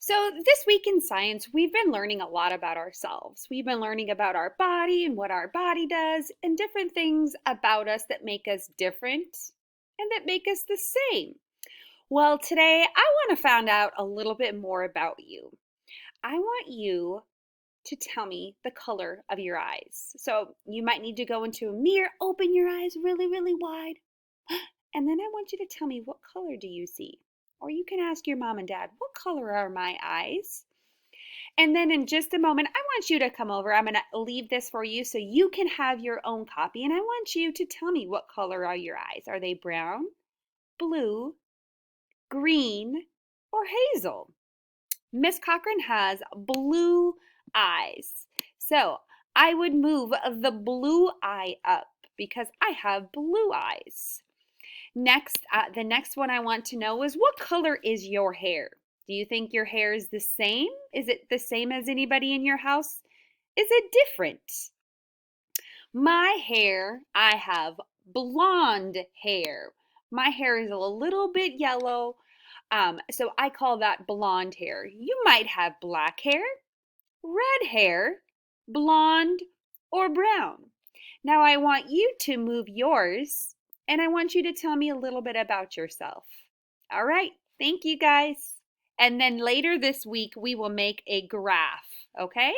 So, this week in science, we've been learning a lot about ourselves. We've been learning about our body and what our body does, and different things about us that make us different and that make us the same. Well, today I want to find out a little bit more about you. I want you to tell me the color of your eyes. So, you might need to go into a mirror, open your eyes really, really wide, and then I want you to tell me what color do you see? Or you can ask your mom and dad, what color are my eyes? And then in just a moment, I want you to come over. I'm going to leave this for you so you can have your own copy. And I want you to tell me what color are your eyes. Are they brown, blue, green, or hazel? Miss Cochran has blue eyes. So I would move the blue eye up because I have blue eyes. Next, the next one I want to know is what color is your hair? Do you think your hair is the same? Is it the same as anybody in your house? Is it different? My hair, I have blonde hair. My hair is a little bit yellow, so I call that blonde hair. You might have black hair, red hair, blonde, or brown. Now I want you to move yours and I want you to tell me a little bit about yourself. All right, thank you guys. And then later this week, we will make a graph, okay?